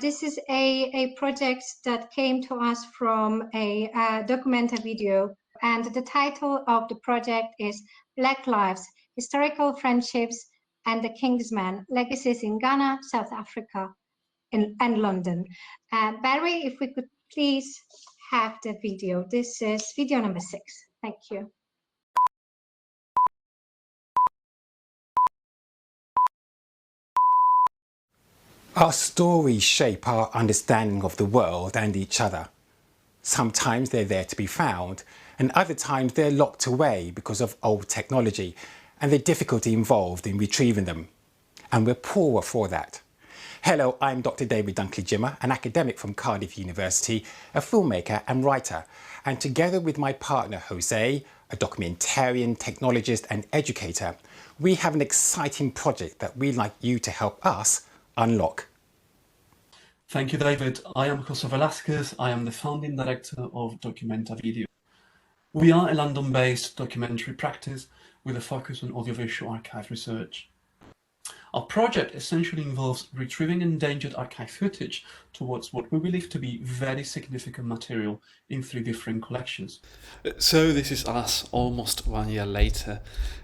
This is a project that came to us from a Documenta-VIDEO, and the title of the project is Black Lives, Historical Friendships and the Kingsmen, Legacies in Ghana, South Africa and London. Barry, if we could please have the video. This is video number 6. Thank you. Our stories shape our understanding of the world and each other. Sometimes they're there to be found, and other times they're locked away because of old technology and the difficulty involved in retrieving them. And we're poorer for that. Hello, I'm Dr. David Dunkley-Gyimah, an academic from Cardiff University, a filmmaker and writer. And together with my partner José, a documentarian, technologist and educator, we have an exciting project that we'd like you to help us unlock. Thank you, David. I am José Velazquez. I am the founding director of Documenta.VIDEO. We are a London-based documentary practice with a focus on audiovisual archive research. Our project essentially involves retrieving endangered archive footage towards what we believe to be very significant material in 3 different collections. So this is us almost 1 year later.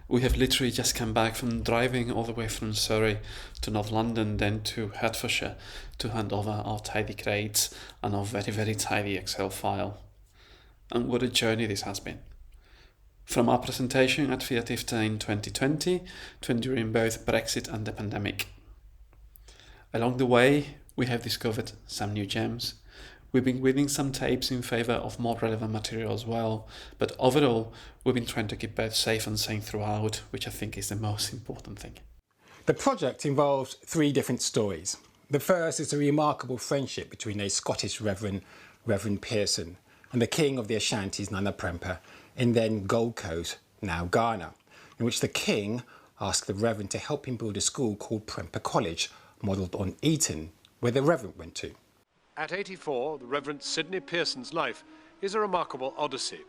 We have literally just come back from driving all the way from Surrey to North London, then to Hertfordshire to hand over our tidy crates and our very, very tidy Excel file. And what a journey this has been. From our presentation at FIAT IFTA in 2020 to enduring both Brexit and the pandemic. Along the way, we have discovered some new gems. We've been weeding some tapes in favour of more relevant material as well, but overall, we've been trying to keep both safe and sane throughout, which I think is the most important thing. The project involves 3 different stories. The first is a remarkable friendship between a Scottish Reverend Pearson and the King of the Ashantis, Nana Prempa, in then Gold Coast, now Ghana, in which the King asked the Reverend to help him build a school called Prempa College, modelled on Eton, where the Reverend went to. At 84, the Reverend Sidney Pearson's life is a remarkable odyssey.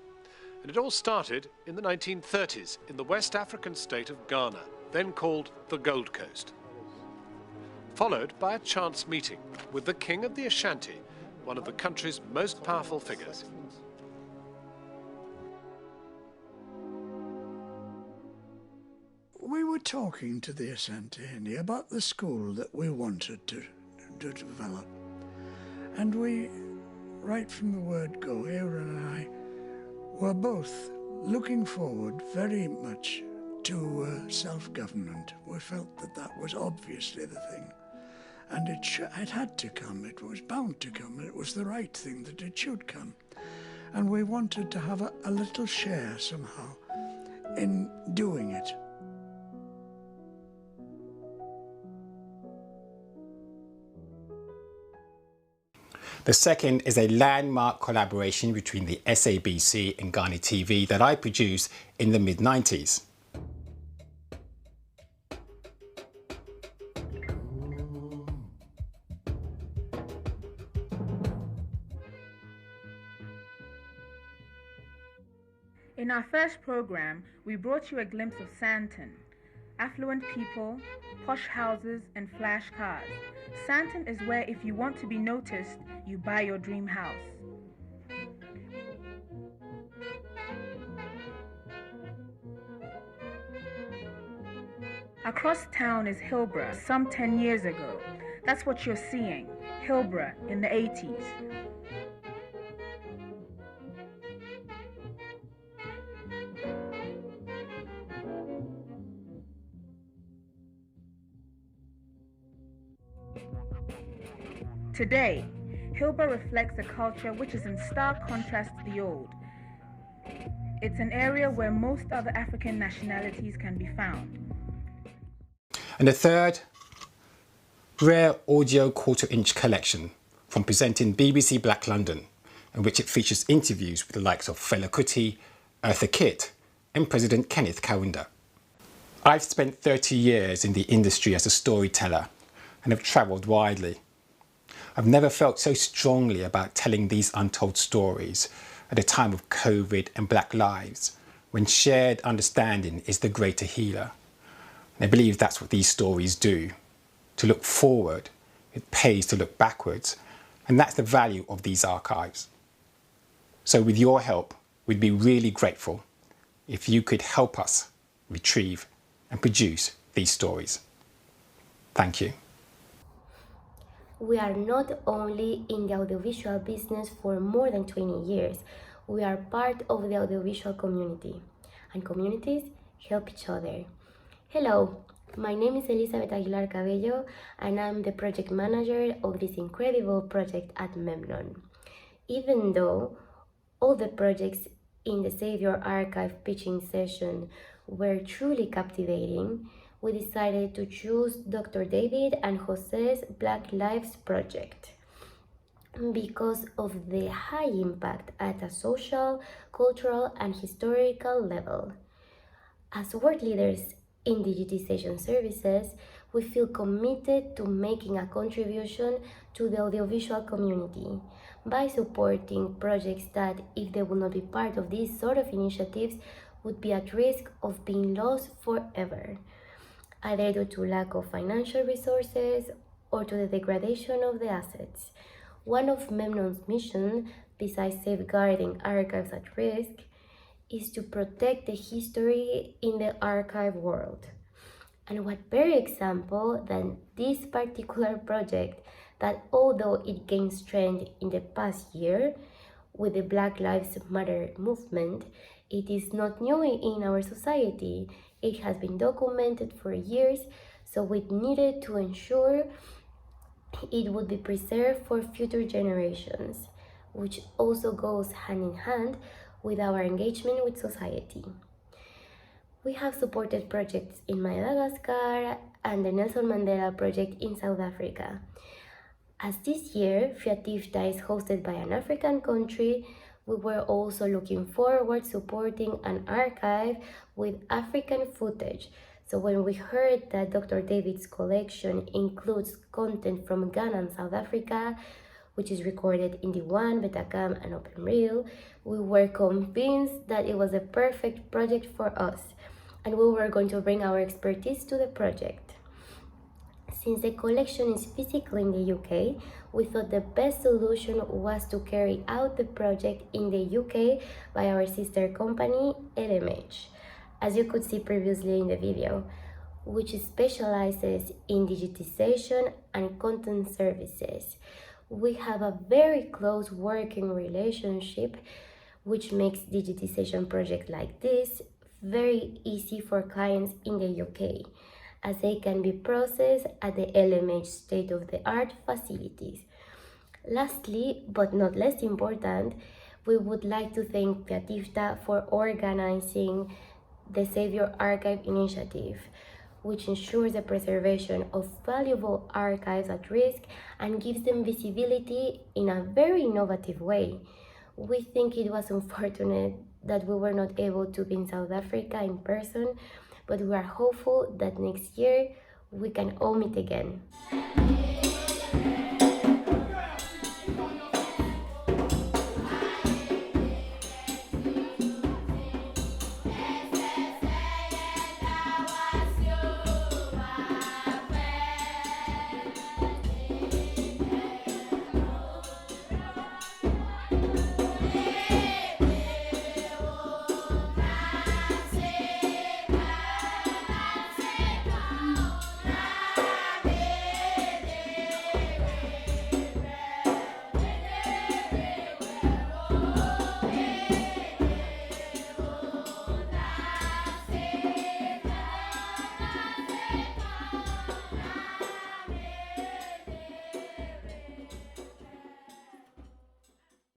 And it all started in the 1930s in the West African state of Ghana, then called the Gold Coast. Followed by a chance meeting with the King of the Ashanti, one of the country's most powerful figures. We were talking to the Ashanti about the school that we wanted to develop. And we, right from the word go, Eartha and I, were both looking forward very much to self-government. We felt that that was obviously the thing. And it had to come, it was bound to come, it was the right thing that it should come. And we wanted to have a little share somehow in doing it. The second is a landmark collaboration between the SABC and Ghana TV that I produced in the mid-90s. In our first program, we brought you a glimpse of Santon. Affluent people, posh houses and flash cars. Santon is where if you want to be noticed, you buy your dream house. Across town is Hillborough, some 10 years ago. That's what you're seeing, Hillborough in the 80s. Today, Hillborough reflects a culture which is in stark contrast to the old. It's an area where most other African nationalities can be found. And the third, rare audio quarter-inch collection from presenting BBC Black London, in which it features interviews with the likes of Fela Kuti, Eartha Kitt and President Kenneth Kaunda. I've spent 30 years in the industry as a storyteller and have travelled widely. I've never felt so strongly about telling these untold stories at a time of COVID and Black lives, when shared understanding is the greater healer. And I believe that's what these stories do, to look forward It pays to look backwards, and that's the value of these archives. So with your help, we'd be really grateful if you could help us retrieve and produce these stories. Thank you. We are not only in the audiovisual business for more than 20 years, we are part of the audiovisual community, and communities help each other. Hello, my name is Elizabeth Aguilar Project, and I'm the project manager of this incredible project at Memnon. Even though all the projects in the Save Your Archive pitching session were truly captivating, we decided to choose Dr. David and José's Black Lives Project because of the high impact at a social, cultural, and historical level. As world leaders in digitization services, we feel committed to making a contribution to the audiovisual community by supporting projects that, if they would not be part of these sort of initiatives, would be at risk of being lost forever, either due to lack of financial resources or to the degradation of the assets. One of Memnon's missions, besides safeguarding archives at risk, is to protect the history in the archive world. And what better example than this particular project that, although it gained strength in the past year with the Black Lives Matter movement, it is not new in our society. It has been documented for years, so we needed to ensure it would be preserved for future generations, which also goes hand in hand with our engagement with society. We have supported projects in Madagascar and the Nelson Mandela Project in South Africa. As this year, FIAT is hosted by an African country, we were also looking forward supporting an archive with African footage. So when we heard that Dr. David's collection includes content from Ghana and South Africa, which is recorded in D1, Betacam, and OpenReel, we were convinced that it was a perfect project for us, and we were going to bring our expertise to the project. Since the collection is physically in the UK, we thought the best solution was to carry out the project in the UK by our sister company, LMH, as you could see previously in the video, which specializes in digitization and content services. We have a very close working relationship, which makes digitization projects like this very easy for clients in the UK, as they can be processed at the LMH state-of-the-art facilities. Lastly, but not less important, we would like to thank IFTA for organizing the Save Your Archive initiative, which ensures the preservation of valuable archives at risk and gives them visibility in a very innovative way. We think it was unfortunate that we were not able to be in South Africa in person, but we are hopeful that next year we can all meet again.